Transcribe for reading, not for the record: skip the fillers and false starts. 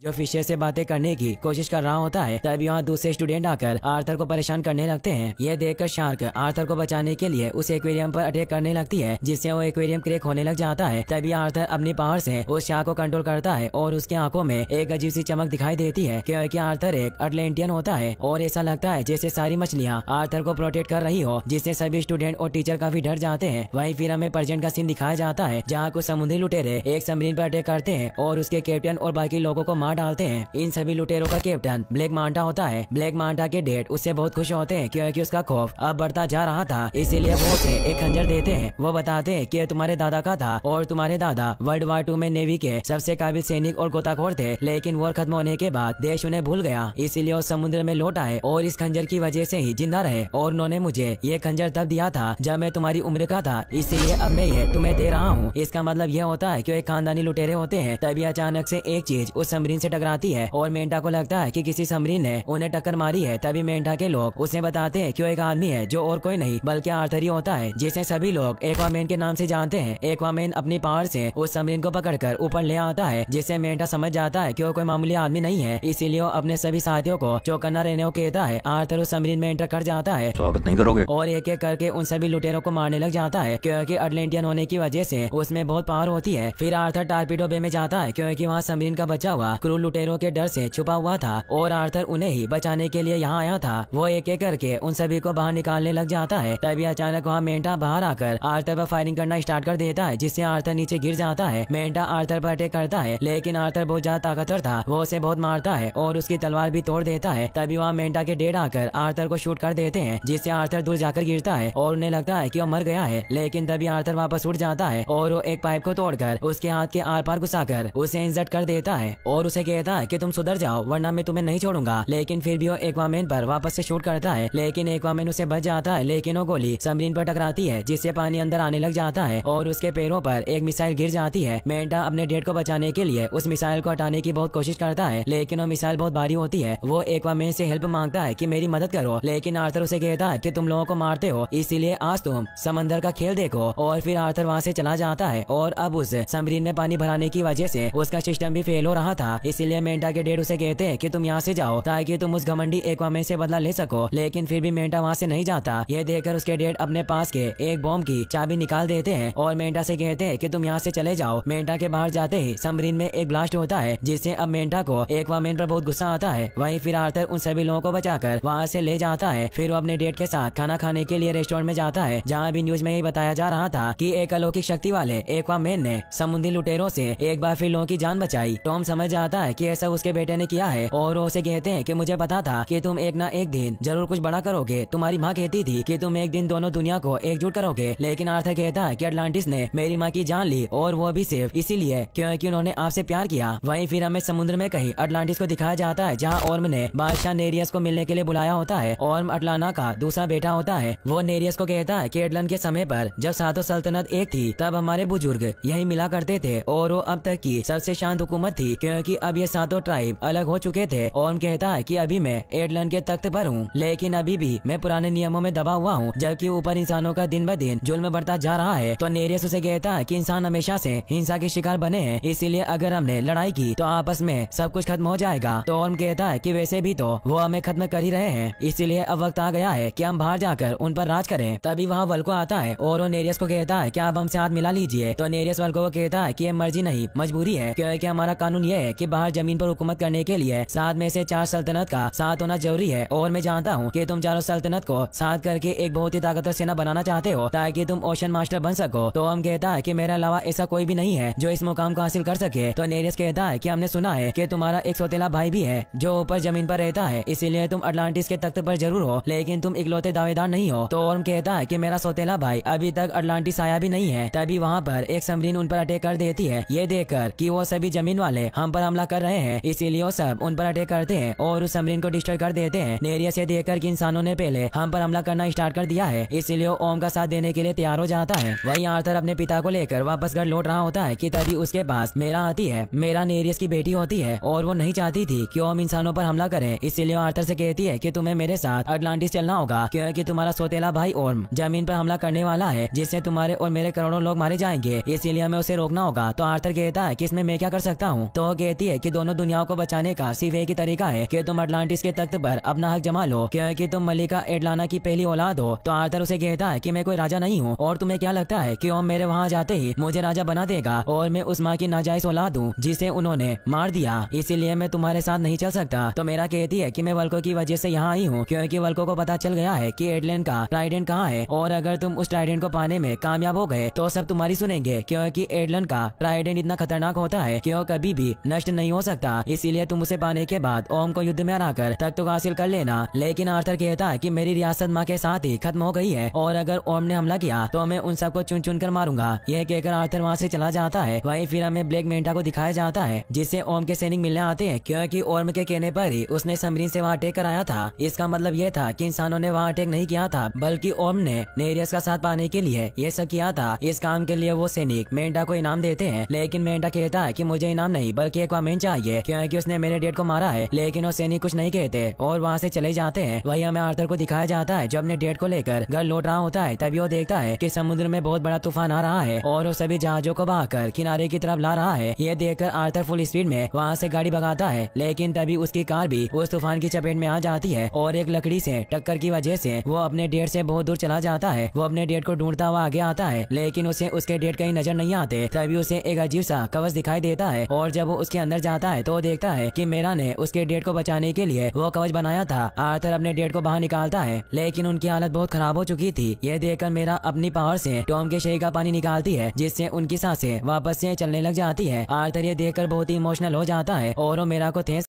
जो फिशर से बातें करने की कोशिश कर रहा होता है। तभी वहाँ दूसरे स्टूडेंट आकर आर्थर को परेशान करने लगते हैं। यह देखकर शार्क आर्थर को बचाने के लिए उस एक्वेरियम पर अटैक करने लगती है, जिससे वो एक्वेरियम क्रैक होने लग जाता है। तभी आर्थर अपनी पावर से उस शार्क को कंट्रोल करता है और उसकी आंखों में एक अजीब सी चमक दिखाई देती है, क्योंकि आर्थर एक अटलांटियन होता है और ऐसा लगता है जैसे सारी मछलियाँ आर्थर को प्रोटेक्ट कर रही हो, जिससे सभी स्टूडेंट और टीचर काफी डर जाते हैं। वहीं फिर हमें प्रेजेंट का सीन दिखाया जाता है, जहाँ कुछ समुद्री लुटेरे एक सबमरीन पर अटैक करते हैं और उसके कैप्टन और बाकी लोगों को मार डालते हैं। इन सभी लुटेरों का कैप्टन ब्लैक मांटा होता है। ब्लैक मांटा के डैड उससे बहुत खुश होते हैं, क्योंकि उसका खौफ अब बढ़ता जा रहा था, इसीलिए वो उसे एक खंजर देते हैं। वो बताते हैं कि तुम्हारे दादा का था और तुम्हारे दादा वर्ल्ड वार 2 में नेवी के सबसे काबिल सैनिक और गोताखोर थे, लेकिन वॉर खत्म होने के बाद देश उन्हें भूल गया, इसीलिए वो समुद्र में लौट आए और इस खंजर की वजह से ही जिंदा रहे। और उन्होंने मुझे ये खंजर तब दिया था जब मैं तुम्हारी उम्र का था, इसीलिए अब मैं ये तुम्हें दे रहा हूँ। इसका मतलब यह होता है कि एक खानदानी लुटेरे होते हैं। तभी अचानक से एक चीज उस सबमरीन से टकराती है और मेंढा को लगता है कि किसी सबमरीन ने उन्हें टक्कर मारी है। तभी मेंढा के लोग उसे बताते हैं कि वो एक आदमी है जो और कोई नहीं बल्कि आर्थर ही होता है, जिसे सभी लोग एक्वामैन के नाम से जानते हैं। एक्वामैन अपनी पावर से उस सबमरीन को पकड़कर ऊपर ले आता है, जिससे मेंढा समझ जाता है कि वो कोई मामूली आदमी नहीं है, इसीलिए वो अपने सभी साथियों को चौकन्ना रहने को कहता है। आर्थर उस सबमरीन में एंटर कर जाता है, स्वागत नहीं करोगे, और एक एक करके उन सभी लुटेरों को मारने लग जाता है, क्योंकि अटलांटियन होने की वजह से उसमें बहुत पावर होती है। फिर आर्थर टारपीडो बे में जाता है, क्योंकि वहाँ सबमरीन का बचा हुआ क्रू लुटेरों के डर से छुपा हुआ था और आर्थर उन्हें ही बचाने के लिए यहाँ आया था। वो एक एक करके उन सभी को बाहर निकालने लग जाता है। तभी अचानक वहाँ मेंढा बाहर आकर आर्थर पर फायरिंग करना स्टार्ट कर देता है, जिससे आर्थर नीचे गिर जाता है। मेंढा आर्थर पर अटैक करता है, लेकिन आर्थर बहुत ज्यादा ताकतवर था, वो उसे बहुत मारता है और उसकी तलवार भी तोड़ देता है। तभी वहाँ मेंढा के डैड आकर आर्थर को शूट कर देते हैं, जिससे आर्थर दूर जाकर गिरता है और उन्हें लगता है कि वो मर गया है। लेकिन तभी आर्थर वापस उठ जाता है और वो एक पाइप को तोड़कर उसके हाथ के आर पार घुसाकर उसे इंजर्ड कर देता है और उसे कहता है कि तुम सुधर जाओ वरना मैं तुम्हें नहीं छोड़ूंगा। लेकिन फिर भी वो एक्वामैन पर वापस से शूट करता है, लेकिन एक्वामैन उसे बच जाता है, लेकिन वो गोली सबमरीन पर टकराती है, जिससे पानी अंदर आने लग जाता है और उसके पैरों पर एक मिसाइल गिर जाती है। मेंढा अपने डैड को बचाने के लिए उस मिसाइल को हटाने की बहुत कोशिश करता है, लेकिन वो मिसाइल बहुत भारी होती है। वो एक्वामैन से हेल्प मांगता है कि मेरी मदद करो, लेकिन आर्थर उसे कहता है कि तुम लोगों को मारते हो, इसीलिए आज तुम समंदर का खेल देखो। और फिर आर्थर वहाँ से चला जाता है और अब उस सबमरीन में पानी भराने की वजह से उसका सिस्टम भी फेल हो रहा था, इसीलिए मेंढा के डैड उसे कहते हैं कि तुम यहाँ से जाओ ताकि तुम उस घमंडी एक्वामैन से बदला ले सको। लेकिन फिर भी मेंढा वहाँ से नहीं जाता। यह देखकर उसके डैड अपने पास के एक बॉम्ब की चाबी निकाल देते हैं और मेंढा से कहते हैं कि तुम यहाँ से चले जाओ। मेंढा के बाहर जाते ही सबमरीन में एक ब्लास्ट होता है, जिससे अब मेंढा को एक्वामैन पर बहुत गुस्सा आता है। वहीं फिर आर्थर उन सभी लोगों को बचाकर वहाँ से ले जाता है। फिर वो अपने डैड के साथ खाना खाने के लिए रेस्टोरेंट में जाता है, जहाँ भी न्यूज में ही बताया जा रहा था कि एक अलौकिक शक्ति वाले एक्वामैन ने समुद्री लुटेरों से एक बार फिर लोगों की जान बचाई। टॉम समझ जाता है कि ऐसा उसके बेटे ने किया है और उसे कहते हैं कि मुझे पता था कि तुम एक ना एक दिन जरूर कुछ बड़ा करोगे। तुम्हारी माँ कहती थी कि तुम एक दिन दोनों दुनिया को एकजुट करोगे, लेकिन आर्थर कहता है कि अटलांटिस ने मेरी माँ की जान ली और वो भी सिर्फ इसीलिए क्योंकि उन्होंने आपसे प्यार किया। वहीं फिर हमें समुद्र में कहीं अटलांटिस को दिखाया जाता है, जहाँ ओर्म ने बादशाह नेरियस को मिलने के लिए बुलाया होता है। ओर्म अटलाना का दूसरा बेटा होता है। वो नेरियस को कहता है कि एडलन के समय पर जब सातों सल्तनत एक थी तब हमारे बुजुर्ग यही मिला करते थे और वो अब तक की सबसे शांत हुकूमत थी, क्योंकि अब ये सातों ट्राइब अलग हो चुके थे। ओर्म कहता है कि अभी मैं एडलन के तख्त पर हूँ, लेकिन अभी भी मैं पुराने नियमों में दबा हुआ हूँ, जबकि ऊपर इंसानों का दिन ब दिन जुल्म बढ़ता जा रहा है। तो नेरियस उसे कहता है कि इंसान हमेशा से हिंसा के शिकार बने हैं, इसीलिए अगर हमने लड़ाई की तो आपस में सब कुछ खत्म हो जाएगा। तो ओर्म कहता है कि वैसे भी तो वो हमें खत्म कर ही रहे हैं, इसीलिए अब वक्त आ गया है कि हम बाहर जाकर उन पर राज करें। तभी वहाँ वल्को आता है और वो नेरियस को कहता है कि आप हमसे हाथ मिला लीजिए। तो नेरियस वल्को को कहता है कि ये मर्जी नहीं मजबूरी है, क्योंकि हमारा कानून ये है कि बाहर जमीन पर हुकूमत करने के लिए 7 में से 4 सल्तनत का साथ होना जरूरी है। और मैं जानता हूँ कि तुम चारों सल्तनत को साथ करके एक बहुत ही ताकतवर सेना बनाना चाहते हो ताकि तुम ओशन मास्टर बन सको। तो हम कहता है कि मेरे अलावा ऐसा कोई भी नहीं है जो इस मुकाम को हासिल कर सके। तो नेरियस कहता है कि हमने सुना है कि तुम्हारा एक सौतेला भाई भी है जो ऊपर जमीन पर रहता है, इसीलिए तुम अटलांटिस के तख्त पर जरूर हो, लेकिन तुम इकलौते दावेदार नहीं हो। तो ओर्म कहता है कि मेरा सौतेला भाई अभी तक अटलांटिस आया भी नहीं है। तभी वहाँ पर एक सबमरीन उन पर अटैक कर देती है। ये देखकर कि वो सभी जमीन वाले हम पर हमला कर रहे हैं, इसीलिए वो सब उन पर अटैक करते हैं और उस सबमरीन को डिस्ट्रॉय कर देते हैं। नेरियस ये देखकर कि इंसानों ने पहले हम पर हमला करना स्टार्ट कर दिया है, इसीलिए वो ओम का साथ देने के लिए तैयार हो जाता है। वहीं आर्थर अपने पिता को लेकर वापस घर लौट रहा होता है कि तभी उसके पास मेरा आती है। मेरा नेरियस की बेटी होती है और वो नहीं चाहती थी कि ओम इंसानों पर हमला करे, इसलिए आर्थर से कहती है कि तुम्हें मेरे साथ अटलांटिस चलना होगा, क्योंकि तुम्हारा सौतेला भाई ओर्म जमीन पर हमला करने वाला है, जिससे तुम्हारे और मेरे करोड़ों लोग मारे जाएंगे, इसीलिए हमें उसे रोकना होगा। तो आर्थर कहता है कि इसमें मैं क्या कर सकता हूँ। तो वो कहती कहती है कि दोनों दुनियाओं को बचाने का सिर्फ एक ही तरीका है कि तुम अटलांटिस के तख्त पर अपना हक जमा लो, क्योंकि तुम मलिका एडलाना की पहली औलाद हो। तो आर्थर उसे कहता है कि मैं कोई राजा नहीं हूँ, और तुम्हें क्या लगता है कि ओम मेरे वहाँ जाते ही मुझे राजा बना देगा, और मैं उस माँ की नाजायज औलाद हूँ जिसे उन्होंने मार दिया, इसीलिए मैं तुम्हारे साथ नहीं चल सकता। तो मेरा कहती है कि मैं वल्को की वजह से यहाँ आई हूँ, क्योंकि वल्को को पता चल गया है कि एडलैंड का ट्राइडेंट कहाँ है, और अगर तुम उस ट्राइडेंट को पाने में कामयाब हो गए तो सब तुम्हारी सुनेंगे, क्योंकि एडलैंड का ट्राइडेंट इतना खतरनाक होता है कि वो कभी भी नष्ट नहीं हो सकता। इसीलिए तुम उसे पाने के बाद ओम को युद्ध में हराकर तख्त को हासिल कर लेना। लेकिन आर्थर कहता है कि मेरी रियासत माँ के साथ ही खत्म हो गई है, और अगर ओम ने हमला किया तो मैं उन सबको चुन चुन कर मारूंगा। यह कहकर आर्थर वहाँ से चला जाता है। वहीं फिर हमें ब्लैक मेंढा को दिखाया जाता है, जिससे ओम के सैनिक मिलने आते हैं, क्योंकि ओम के कहने पर ही उसने सबरीन से वहाँ अटैक कराया था। इसका मतलब यह था कि इंसानों ने वहाँ अटैक नहीं किया था, बल्कि ओम ने नेरियस का साथ पाने के लिए ये सब किया था। इस काम के लिए वो सैनिक मेंढा को इनाम देते हैं, लेकिन मेंढा कहता है कि मुझे इनाम नहीं बल्कि एक वामेन चाहिए, क्योंकि उसने मेरे डेड को मारा है। लेकिन वो सैनिक कुछ नहीं कहते और वहाँ से चले जाते हैं। वही हमें आर्थर को दिखाया जाता है जो अपने डेड को लेकर घर लौट रहा होता है। तभी वो देखता है कि समुद्र में बहुत बड़ा तूफान आ रहा है और वो सभी जहाजों को बहाकर किनारे की तरफ ला रहा है। ये देखकर आर्थर फुल स्पीड में वहाँ से गाड़ी भगाता है, लेकिन तभी उसकी कार भी उस तूफान की चपेट में आ जाती है और एक लकड़ी से टक्कर की वजह से वो अपने डेड से बहुत दूर चला जाता है। वो अपने डेड को ढूंढता हुआ आगे आता है, लेकिन उसे उसके डेड कहीं नजर नहीं आते। तभी उसे एक अजीब सा कवच दिखाई देता है, और जब वो उसके अंदर जाता है तो वो देखता है कि मेरा ने उसके डेड को बचाने के लिए वो कवच बनाया था। आर्थर अपने डेड को बाहर निकालता है, लेकिन उनकी हालत बहुत खराब हो चुकी थी। ये देखकर मेरा अपनी पावर से टॉम के शरीर का पानी निकालती है, जिससे उनकी सांसें वापस से चलने लग जाती है। आर्थर ये देखकर बहुत ही इमोशनल हो जाता है और वो मेरा को